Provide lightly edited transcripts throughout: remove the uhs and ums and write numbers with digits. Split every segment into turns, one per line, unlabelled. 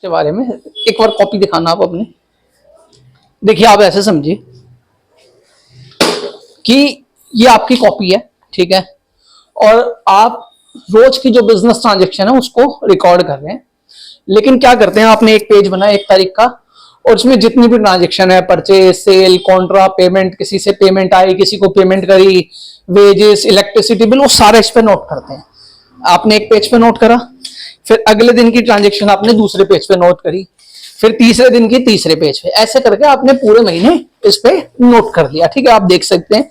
के बारे में एक बार कॉपी दिखाना आप अपने। देखिए आप ऐसे समझिए कि ये आपकी कॉपी है, ठीक है, और आप रोज की जो बिजनेस ट्रांजेक्शन है उसको रिकॉर्ड कर रहे हैं। लेकिन क्या करते हैं, आपने एक पेज बनाया 1 तारीख का, और उसमें जितनी भी ट्रांजेक्शन है, परचेज, सेल, कॉन्ट्रा, पेमेंट, किसी से पेमेंट आई, किसी को पेमेंट करी, वेजेस, इलेक्ट्रिसिटी बिल, वो सारा इस पे नोट करते हैं। आपने एक पेज पे नोट करा, फिर अगले दिन की ट्रांजेक्शन आपने दूसरे पेज पे नोट करी, फिर तीसरे दिन की तीसरे पेज पे, ऐसे करके आपने पूरे महीने इस पे नोट कर लिया। ठीक है, आप देख सकते हैं।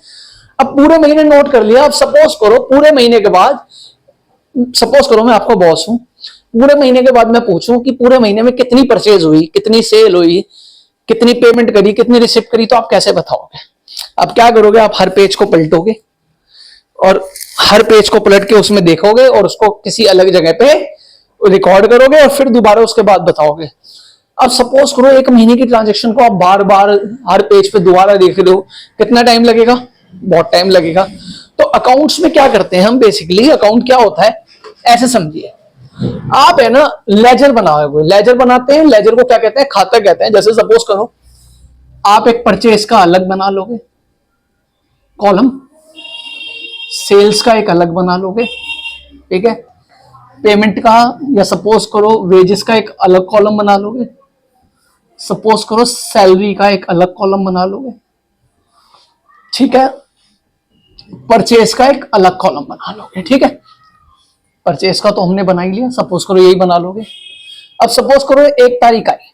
अब पूरे महीने नोट कर लिया। अब सपोज करो पूरे महीने के बाद, सपोज करो मैं आपका बॉस हूं, पूरे महीने के बाद मैं पूछूं कि पूरे महीने में कितनी परचेज हुई, कितनी सेल हुई, कितनी पेमेंट करी, कितनी रिसिप्ट करी, तो आप कैसे बताओगे? अब क्या करोगे, आप हर पेज को पलटोगे और हर पेज को पलट के उसमें देखोगे और उसको किसी अलग जगह पे रिकॉर्ड करोगे और फिर दोबारा उसके बाद बताओगे। अब सपोज करो 1 महीने की ट्रांजेक्शन को आप बार बार हर पेज पे दोबारा देख रहे हो, कितना टाइम लगेगा? बहुत टाइम लगेगा। तो अकाउंट्स में क्या करते हैं हम, बेसिकली अकाउंट क्या होता है, ऐसे समझिए। आप है ना लेजर बनाओगे, लेजर बनाते हैं, लेजर को क्या कहते हैं, खाता कहते हैं। जैसे सपोज करो आप एक परचेज का अलग बना लोगे कॉलम, सेल्स का एक अलग बना लोगे, ठीक है, पेमेंट का या सपोज करो वेजेस का एक अलग कॉलम बना लोगे, सपोज करो सैलरी का एक अलग कॉलम बना लोगे, ठीक है, परचेज का एक अलग कॉलम बना लोगे। ठीक है, परचेज का तो हमने बना ही लिया, सपोज करो यही बना लोगे। अब सपोज करो 1 तारीख आई,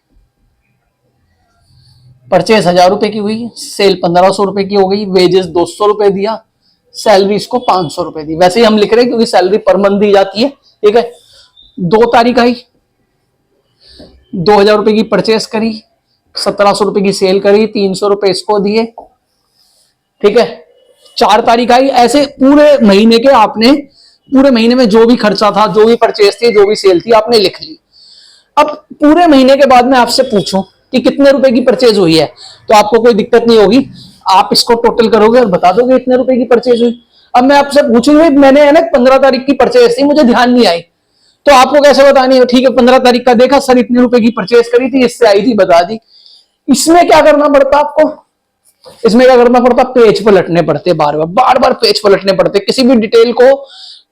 परचेज 1000 रुपए की हुई, सेल 1500 रुपए की हो गई, वेजेस 200 रुपए दिया, सैलरी इसको 500 रुपए दी। वैसे ही हम लिख रहे हैं क्योंकि सैलरी पर मंथ दी जाती है। ठीक है, 2 तारीख आई, 2000 रुपए की परचेज करी, 1700 रुपए की सेल करी, 300 रुपए इसको दिए। ठीक है, 4 तारीख आई, ऐसे पूरे महीने के आपने, पूरे महीने में जो भी खर्चा था, जो भी परचेज थी, जो भी सेल थी, आपने लिख ली। अब पूरे महीने के बाद मैं आपसे पूछूं कि कितने रुपए की परचेज हुई है, तो आपको कोई दिक्कत नहीं होगी, आप इसको टोटल करोगे और बता दोगे इतने रुपए की परचेज हुई। अब मैं आपसे पूछूंगा, मैंने है ना 15 तारीख की परचेज थी, मुझे ध्यान नहीं आई, तो आपको कैसे बतानी है? ठीक है, 15 तारीख का देखा सर, इतने रुपए की परचेज करी थी, इससे आई थी, बता दी। इसमें क्या करना पड़ता आपको, इसमें क्या करना पड़ता, पेज पलटने पड़ते, बार बार पेज पलटने पड़ते। किसी भी डिटेल को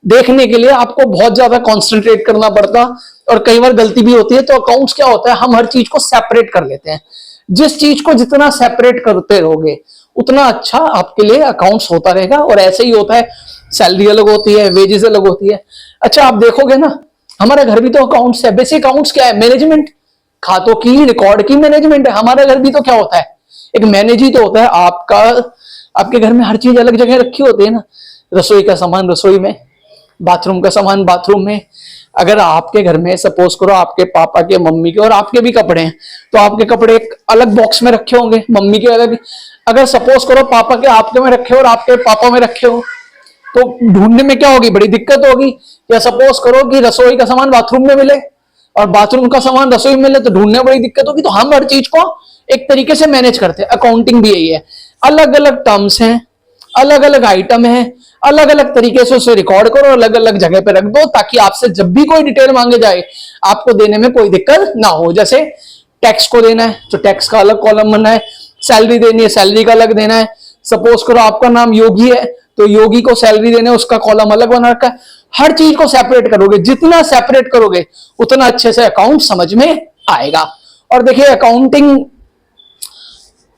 देखने के लिए आपको बहुत ज्यादा कॉन्सेंट्रेट करना पड़ता, और कई बार गलती भी होती है। तो अकाउंट्स क्या होता है, हम हर चीज को सेपरेट कर लेते हैं। जिस चीज को जितना सेपरेट करते रहोगे उतना अच्छा आपके लिए अकाउंट्स होता रहेगा। और ऐसे ही होता है, सैलरी अलग होती है, वेजेस अलग होती है। अच्छा आप देखोगे ना, हमारा घर भी तो अकाउंट्स है। बेसिक अकाउंट्स क्या है, मैनेजमेंट, खातों की, रिकॉर्ड की मैनेजमेंट है। हमारा घर भी तो क्या होता है, एक मैनेज ही तो होता है। आपका, आपके घर में हर चीज अलग जगह रखी होती है ना, रसोई का सामान रसोई में, बाथरूम का सामान बाथरूम में। अगर आपके घर में सपोज करो आपके पापा के, मम्मी के और आपके भी कपड़े हैं, तो आपके कपड़े एक अलग बॉक्स में रखे होंगे, मम्मी के अलग। अगर सपोज करो पापा के आपके में रखे हो और आपके पापा में रखे हो, तो ढूंढने में क्या होगी, बड़ी दिक्कत होगी। या सपोज करो कि रसोई का सामान बाथरूम में मिले और बाथरूम का सामान रसोई में मिले, तो ढूंढने में बड़ी दिक्कत होगी। तो हम हर चीज को एक तरीके से मैनेज करते हैं। अकाउंटिंग भी यही है, अलग अलग टर्म्स हैं, अलग अलग आइटम है, अलग अलग तरीके से उसे रिकॉर्ड करो, अलग अलग जगह पे रख दो, ताकि आपसे जब भी कोई डिटेल मांगे जाए आपको देने में कोई दिक्कत ना हो। जैसे टैक्स को देना है तो टैक्स का अलग कॉलम बनना है, सैलरी देनी है सैलरी का अलग देना है। सपोज करो आपका नाम योगी है तो योगी को सैलरी देना है, उसका कॉलम अलग बना रखा है। हर चीज को सेपरेट करोगे, जितना सेपरेट करोगे उतना अच्छे से अकाउंट समझ में आएगा। और देखिए अकाउंटिंग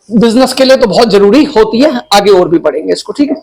बिजनेस के लिए तो बहुत जरूरी होती है, आगे और भी पढ़ेंगे इसको। ठीक है।